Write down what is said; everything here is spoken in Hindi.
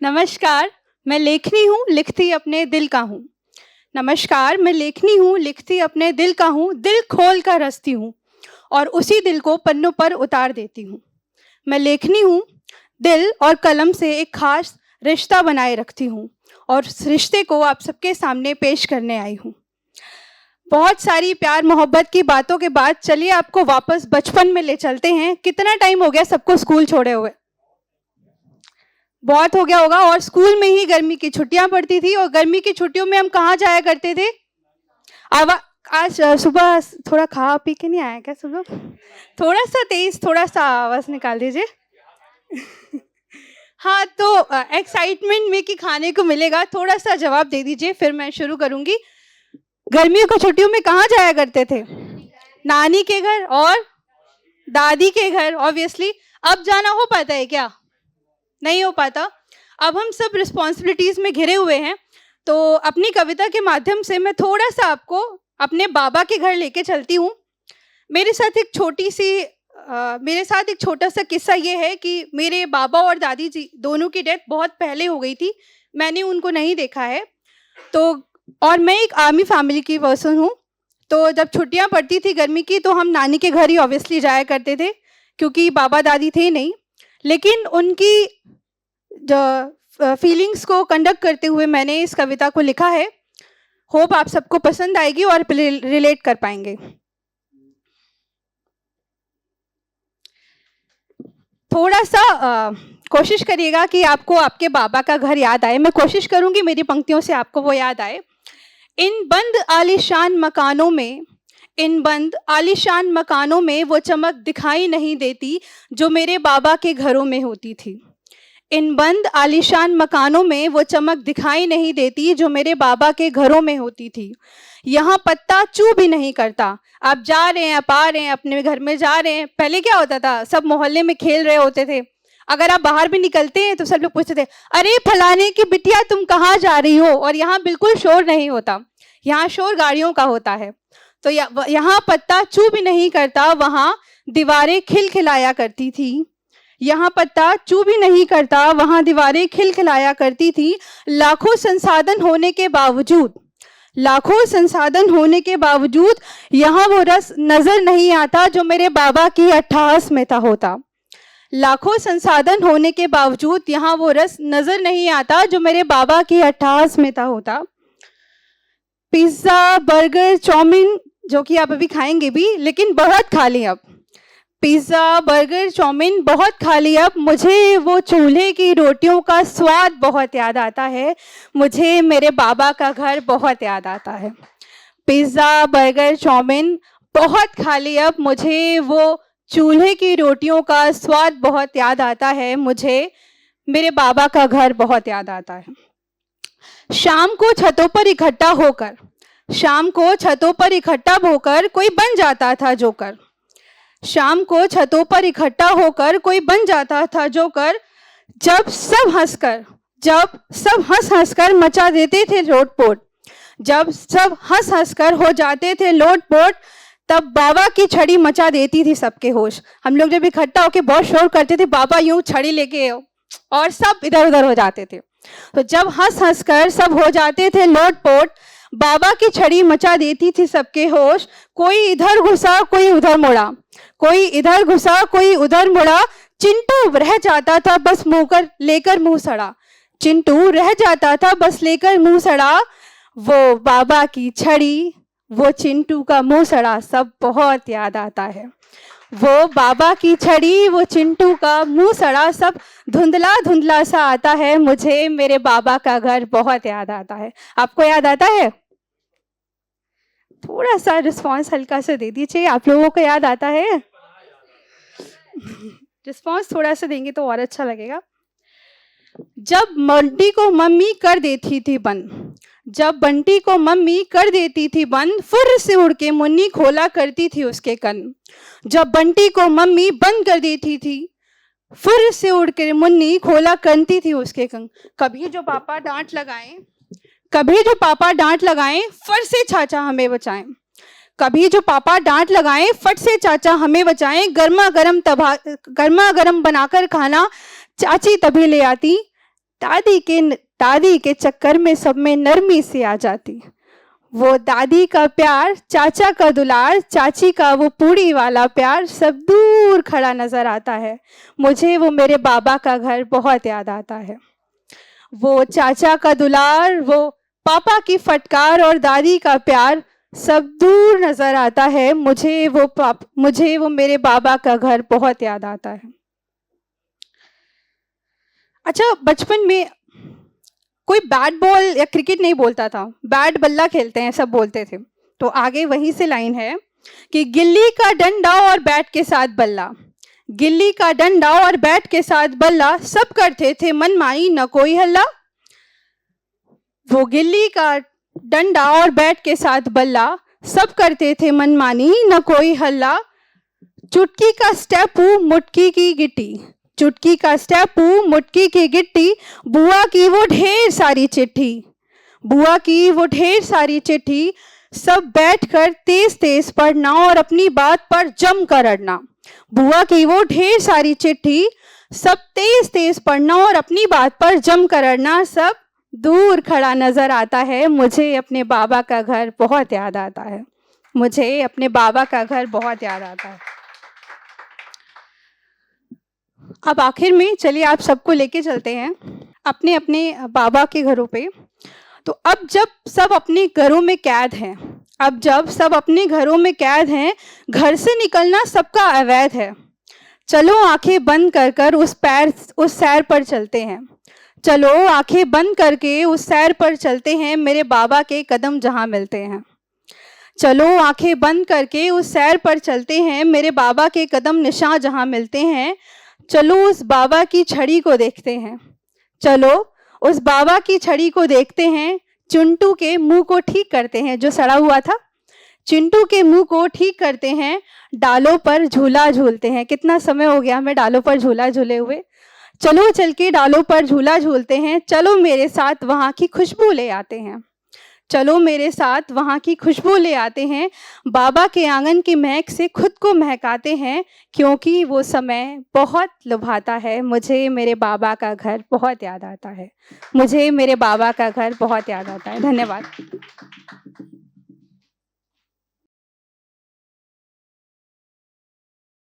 नमस्कार, मैं लेखनी हूँ, लिखती अपने दिल का हूँ। नमस्कार, मैं लेखनी हूँ, लिखती अपने दिल का हूँ, दिल खोल कर हँसती हूँ और उसी दिल को पन्नों पर उतार देती हूँ। मैं लेखनी हूँ, दिल और कलम से एक खास रिश्ता बनाए रखती हूँ और उस रिश्ते को आप सबके सामने पेश करने आई हूँ। बहुत सारी प्यार मोहब्बत की बातों के बाद चलिए आपको वापस बचपन में ले चलते हैं। कितना टाइम हो गया सबको स्कूल छोड़े हुए? बहुत हो गया होगा। और स्कूल में ही गर्मी की छुट्टियां पड़ती थी और गर्मी की छुट्टियों में हम कहाँ जाया करते थे? आज सुबह थोड़ा खा पी के नहीं आया क्या सब लोग? थोड़ा सा तेज, थोड़ा सा आवाज निकाल दीजिए। हाँ, तो एक्साइटमेंट में कि खाने को मिलेगा, थोड़ा सा जवाब दे दीजिए, फिर मैं शुरू करूंगी। गर्मियों की छुट्टियों में कहाँ जाया करते थे? नानी के घर और दादी के घर। ऑब्वियसली अब जाना हो पाता है क्या? नहीं हो पाता। अब हम सब रिस्पॉन्सिबिलिटीज में घिरे हुए हैं, तो अपनी कविता के माध्यम से मैं थोड़ा सा आपको अपने बाबा के घर लेके चलती हूँ। मेरे साथ एक छोटा सा किस्सा ये है कि मेरे बाबा और दादी जी दोनों की डेथ बहुत पहले हो गई थी। मैंने उनको नहीं देखा है। तो और मैं एक आर्मी फैमिली की पर्सन हूँ, तो जब छुट्टियाँ पड़ती थी गर्मी की तो हम नानी के घर ही ऑब्वियसली जाया करते थे, क्योंकि बाबा दादी थे नहीं। लेकिन उनकी फीलिंग्स को कंडक्ट करते हुए मैंने इस कविता को लिखा है। होप आप सबको पसंद आएगी और रिलेट कर पाएंगे। थोड़ा सा कोशिश करिएगा कि आपको आपके बाबा का घर याद आए। मैं कोशिश करूंगी मेरी पंक्तियों से आपको वो याद आए। इन बंद आलीशान मकानों में वो चमक दिखाई नहीं देती जो मेरे बाबा के घरों में होती थी। इन बंद आलीशान मकानों में वो चमक दिखाई नहीं देती जो मेरे बाबा के घरों में होती थी। यहाँ पत्ता चू भी नहीं करता। आप जा रहे हैं, आप आ रहे हैं, अपने घर में जा रहे हैं। पहले क्या होता था, सब मोहल्ले में खेल रहे होते थे। अगर आप बाहर भी निकलते हैं तो सब लोग पूछते थे, अरे फलाने की बिटिया तुम कहाँ जा रही हो? और यहाँ बिल्कुल शोर नहीं होता, यहाँ शोर गाड़ियों का होता है। तो यहाँ पत्ता चू भी नहीं करता, वहाँ दीवारें खिलखिलाया करती थी। यहाँ पत्ता चू भी नहीं करता, वहाँ दीवारें खिलखिलाया करती थी। लाखों संसाधन होने के बावजूद यहाँ वो रस नजर नहीं आता जो मेरे बाबा की अट्ठाहस में था होता। लाखों संसाधन होने के बावजूद यहाँ वो रस नजर नहीं आता जो मेरे बाबा की अट्ठाहस में था होता। पिज्जा, बर्गर, चाउमीन, जो कि आप अभी खाएंगे भी, लेकिन बहुत खा ली अब। पिज्ज़ा, बर्गर, चाउमीन बहुत खा ली अब। मुझे वो चूल्हे की रोटियों का स्वाद बहुत याद आता है। मुझे मेरे बाबा का घर बहुत याद आता है। पिज्ज़ा, बर्गर, चाउमीन बहुत खा ली अब। मुझे वो चूल्हे की रोटियों का स्वाद बहुत याद आता है। मुझे मेरे बाबा का घर बहुत याद आता है। शाम को छतों पर इकट्ठा होकर कोई बन जाता था जोकर। शाम को छतों पर इकट्ठा होकर कोई बन जाता था जोकर। जब सब हंस कर मचा देते थे लोटपोट। जब सब हंस कर हो जाते थे लोटपोट, तब बाबा की छड़ी मचा देती थी सबके होश। हम लोग जब इकट्ठा होकर बहुत शोर करते थे, बाबा यूं छड़ी लेके और सब इधर उधर हो जाते थे। तो जब हंस कर सब हो जाते थे लोटपोट, बाबा की छड़ी मचा देती थी सबके होश। कोई इधर घुसा कोई उधर मुड़ा, कोई इधर घुसा कोई उधर मुड़ा। चिंटू रह जाता था बस लेकर मुंह सड़ा। चिंटू रह जाता था बस लेकर मुंह सड़ा। वो बाबा की छड़ी, वो चिंटू का मुंह सड़ा, सब बहुत याद आता है। वो बाबा की छड़ी, वो चिंटू का मुंह सड़ा, सब धुंधला धुंधला सा आता है। मुझे मेरे बाबा का घर बहुत याद आता है। आपको याद आता है? थोड़ा सा रिस्पांस हल्का सा दे दीजिए। आप लोगों को याद आता है? रिस्पांस थोड़ा सा देंगे तो और अच्छा लगेगा। जब बंटी को मम्मी कर देती थी बंद, फुर्र से उड़ के मुन्नी खोला करती थी उसके कन। जब बंटी को मम्मी बंद कर देती थी, फुर्र से उड़ के मुन्नी खोला करती थी उसके कन। कभी जो पापा डांट लगाएं, फट से चाचा हमें बचाएं। कभी जो पापा डांट लगाएं, फट से चाचा हमें बचाएं। गर्मा गर्म बनाकर खाना चाची तभी ले आती। दादी के चक्कर में सब में नरमी सी आ जाती। वो दादी का प्यार, चाचा का दुलार, चाची का वो पूड़ी वाला प्यार सब दूर खड़ा नजर आता है। मुझे वो मेरे बाबा का घर बहुत याद आता है। वो चाचा का दुलार, वो पापा की फटकार और दादी का प्यार सब दूर नजर आता है। मुझे वो मेरे बाबा का घर बहुत याद आता है। अच्छा, बचपन में कोई बैट बॉल या क्रिकेट नहीं बोलता था, बैट बल्ला खेलते हैं सब बोलते थे। तो आगे वहीं से लाइन है कि गिल्ली का डंडा और बैट के साथ बल्ला, गिल्ली का डंडा और बैट के साथ बल्ला, सब करते थे मनमानी न कोई हल्ला। वो गिल्ली का डंडा और बैट के साथ बल्ला, सब करते थे मनमानी न कोई हल्ला। चुटकी का स्टेपू मुटकी की गिट्टी, चुटकी का स्टेपू मुटकी की गिट्टी, बुआ की वो ढेर सारी चिट्ठी, बुआ की वो ढेर सारी चिट्ठी, सब बैठकर तेज तेज पढ़ना और अपनी बात पर जम कर अड़ना। बुआ की वो ढेर सारी चिट्ठी, सब तेज तेज पढ़ना और अपनी बात पर जम कर अड़ना, सब दूर खड़ा नजर आता है। मुझे अपने बाबा का घर बहुत याद आता है। मुझे अपने बाबा का घर बहुत याद आता है। अब आखिर में चलिए आप सबको लेके चलते हैं अपने अपने बाबा के घरों पे। तो अब जब सब अपने घरों में कैद हैं, अब जब सब अपने घरों में कैद हैं, घर से निकलना सबका अवैध है। चलो आंखें बंद कर कर उस सैर पर चलते हैं, चलो आंखें बंद करके उस सैर पर चलते हैं, मेरे बाबा के कदम जहाँ मिलते हैं। चलो आंखें बंद करके उस सैर पर चलते हैं, मेरे बाबा के कदम निशान जहाँ मिलते हैं। चलो उस बाबा की छड़ी को देखते हैं, चलो उस बाबा की छड़ी को देखते हैं। चिंटू के मुंह को ठीक करते हैं, जो सड़ा हुआ था, चिंटू के मुंह को ठीक करते हैं। डालों पर झूला झूलते हैं। कितना समय हो गया हमें डालों पर झूला झूले हुए। चलो चल के डालों पर झूला झूलते हैं। चलो मेरे साथ वहाँ की खुशबू ले आते हैं, चलो मेरे साथ वहाँ की खुशबू ले आते हैं। बाबा के आंगन की महक से खुद को महकाते हैं, क्योंकि वो समय बहुत लुभाता है। मुझे मेरे बाबा का घर बहुत याद आता है। मुझे मेरे बाबा का घर बहुत याद आता है। धन्यवाद।